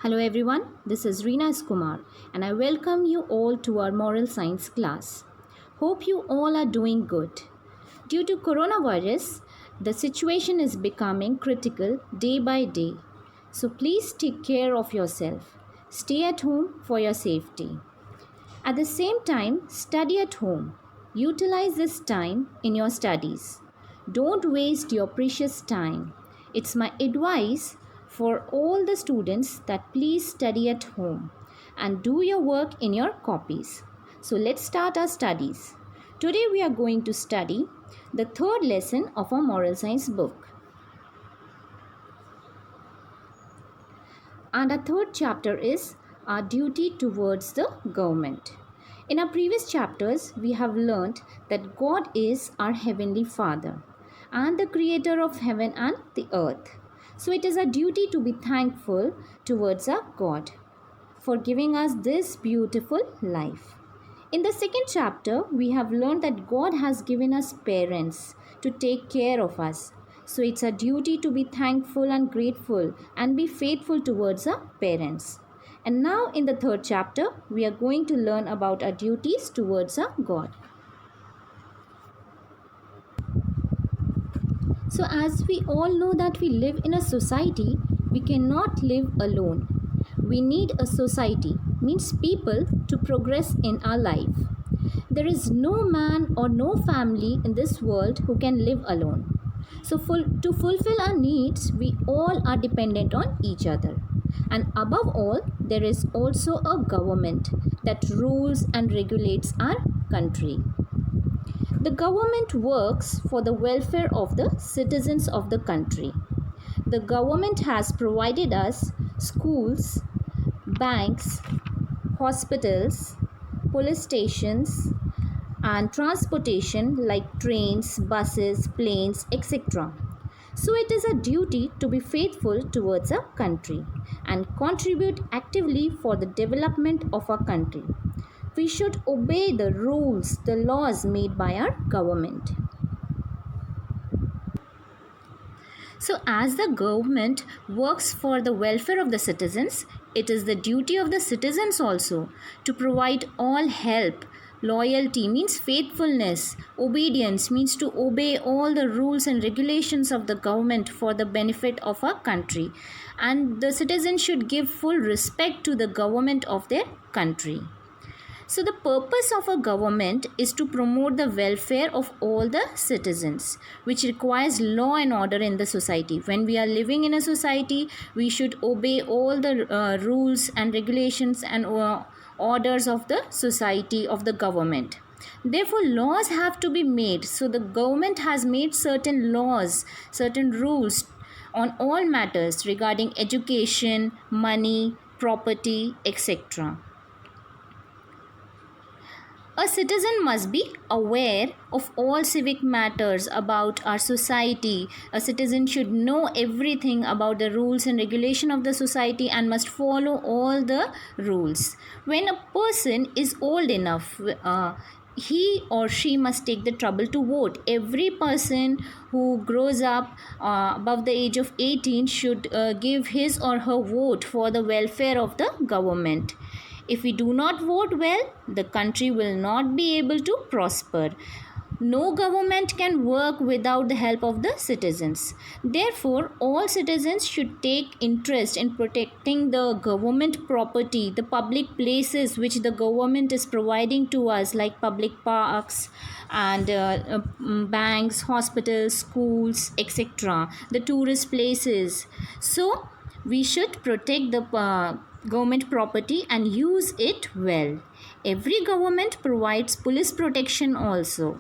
Hello everyone, this is Reena S. Kumar and I welcome you all to our moral science class. Hope you all are doing good. Due to coronavirus, the situation is becoming critical day by day. So please take care of yourself. Stay at home for your safety. At the same time, study at home. Utilize this time in your studies. Don't waste your precious time. It's my advice for all the students that please study at home and do your work in your copies. So let's start our studies. Today we are going to study the third lesson of our moral science book. And our third chapter is our duty towards the government. In our previous chapters, we have learnt that God is our Heavenly Father and the creator of heaven and the earth. So it is our duty to be thankful towards our God for giving us this beautiful life. In the second chapter, we have learned that God has given us parents to take care of us. So it's our duty to be thankful and grateful and be faithful towards our parents. And now in the third chapter, we are going to learn about our duties towards our God. So as we all know that we live in a society, we cannot live alone. We need a society, means people, to progress in our life. There is no man or no family in this world who can live alone. So to fulfill our needs, we all are dependent on each other. And above all, there is also a government that rules and regulates our country. The government works for the welfare of the citizens of the country. The government has provided us schools, banks, hospitals, police stations, and transportation like trains, buses, planes, etc. So it is a duty to be faithful towards our country and contribute actively for the development of our country. We should obey the rules, the laws made by our government. So as the government works for the welfare of the citizens, it is the duty of the citizens also to provide all help. Loyalty means faithfulness. Obedience means to obey all the rules and regulations of the government for the benefit of our country. And the citizens should give full respect to the government of their country. So the purpose of a government is to promote the welfare of all the citizens, which requires law and order in the society. When we are living in a society, we should obey all the rules and regulations and orders of the society, of the government. Therefore, laws have to be made. So the government has made certain laws, certain rules on all matters regarding education, money, property, etc. A citizen must be aware of all civic matters about our society. A citizen should know everything about the rules and regulation of the society and must follow all the rules. When a person is old enough, he or she must take the trouble to vote. Every person who grows up above the age of 18 should give his or her vote for the welfare of the government. If we do not vote well, the country will not be able to prosper. No government can work without the help of the citizens. Therefore, all citizens should take interest in protecting the government property, the public places which the government is providing to us, like public parks and banks, hospitals, schools, etc., the tourist places. So, we should protect the government property and use it well. Every government provides police protection also.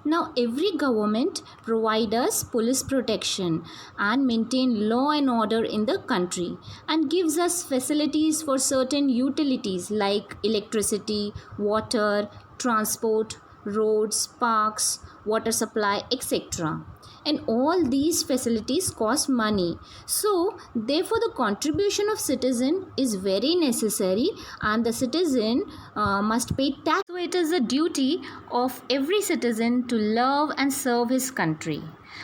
Now every government provides us police protection and maintain law and order in the country and gives us facilities for certain utilities like electricity, water, transport, roads, parks, water supply, etc. And all these facilities cost money. So therefore the contribution of citizen is very necessary and the citizen must pay tax. So it is a duty of every citizen to love and serve his country.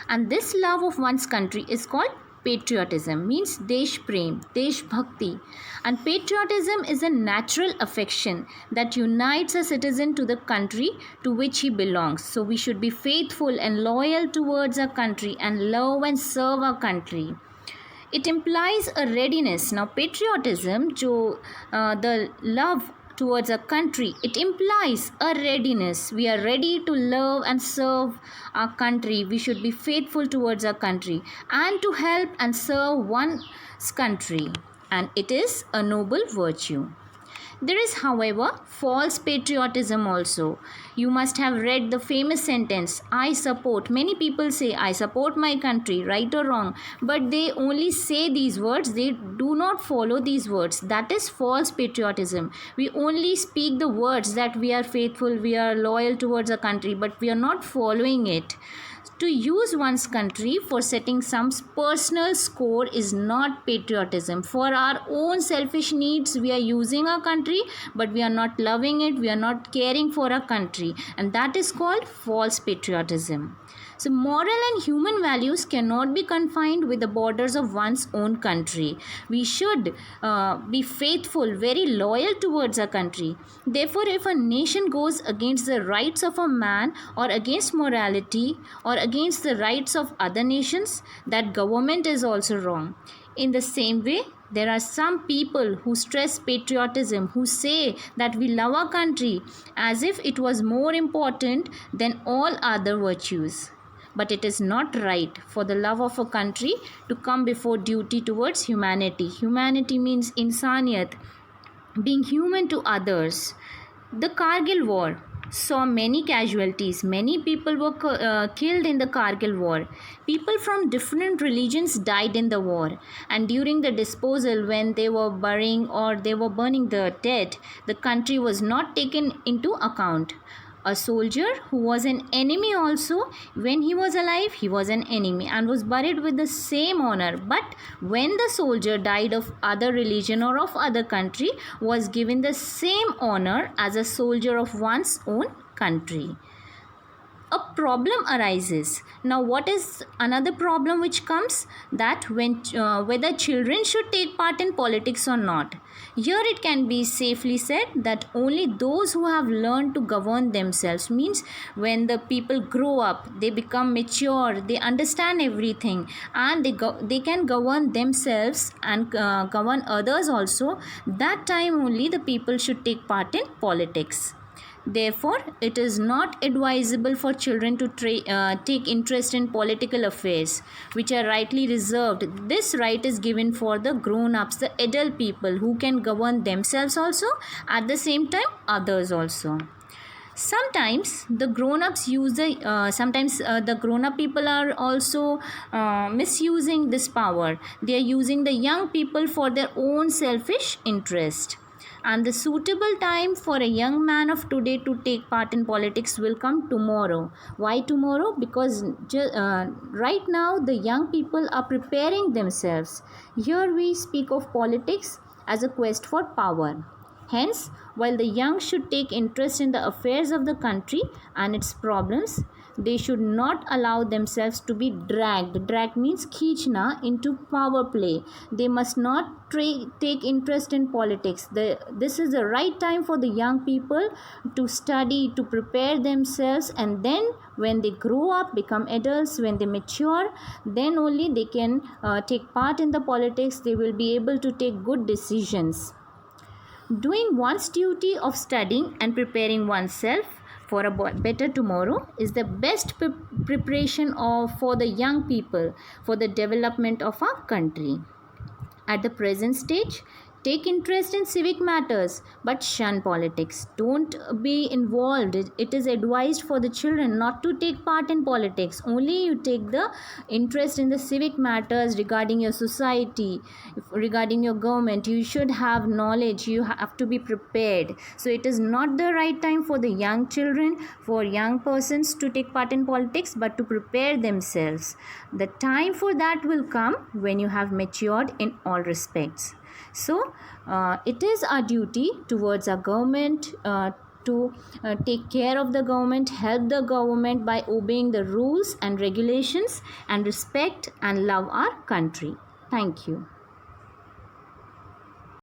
And this love of one's country is called patriotism, means desh prem, desh bhakti. And patriotism is a natural affection that unites a citizen to the country to which he belongs. So we should be faithful and loyal towards our country and love and serve our country. It implies a readiness. Now patriotism, the love towards a country, it implies a readiness. We are ready to love and serve our country. We should be faithful towards our country and to help and serve one's country. And it is a noble virtue. There is, however, false patriotism also. You must have read the famous sentence, I support. Many people say, I support my country, right or wrong. But they only say these words, they do not follow these words. That is false patriotism. We only speak the words that we are faithful, we are loyal towards our country, but we are not following it. To use one's country for setting some personal score is not patriotism. For our own selfish needs, we are using our country, but we are not loving it, we are not caring for our country, and that is called false patriotism. So moral and human values cannot be confined with the borders of one's own country. We should be faithful, very loyal towards our country. Therefore, if a nation goes against the rights of a man or against morality or against the rights of other nations, that government is also wrong. In the same way, there are some people who stress patriotism, who say that we love our country as if it was more important than all other virtues. But it is not right for the love of a country to come before duty towards humanity. Humanity means insaniyat, being human to others. The Kargil War saw many casualties. Many people were killed in the Kargil War. People from different religions died in the war. And during the disposal, when they were burying or they were burning the dead, the country was not taken into account. A soldier who was an enemy also, when he was alive, he was an enemy and was buried with the same honor. But when the soldier died of other religion or of other country, was given the same honor as a soldier of one's own country. A problem arises. Now what is another problem which comes? That when whether children should take part in politics or not. Here it can be safely said that only those who have learned to govern themselves, means when the people grow up, they become mature, they understand everything and they can govern themselves and govern others also, that time only the people should take part in politics. Therefore, it is not advisable for children to take interest in political affairs, which are rightly reserved. This right is given for the grown-ups, the adult people who can govern themselves also, at the same time others also. Sometimes the grown-ups use the grown-up people are also misusing this power. They are using the young people for their own selfish interest. And the suitable time for a young man of today to take part in politics will come tomorrow. Why tomorrow? Because right now the young people are preparing themselves. Here we speak of politics as a quest for power. Hence, while the young should take interest in the affairs of the country and its problems, they should not allow themselves to be dragged. Drag means khechna, into power play. They must not take interest in politics. This is the right time for the young people to study, to prepare themselves, and then when they grow up, become adults, when they mature, then only they can take part in the politics. They will be able to take good decisions. Doing one's duty of studying and preparing oneself for a better tomorrow is the best preparation for the young people for the development of our country. At the present stage, take interest in civic matters but shun politics. Don't be involved. It is advised for the children not to take part in politics. Only you take the interest in the civic matters regarding your society, regarding your government. You should have knowledge. You have to be prepared. So it is not the right time for the young children, for young persons to take part in politics, but to prepare themselves. The time for that will come when you have matured in all respects. So, it is our duty towards our government, to take care of the government, help the government by obeying the rules and regulations, and respect and love our country. Thank you.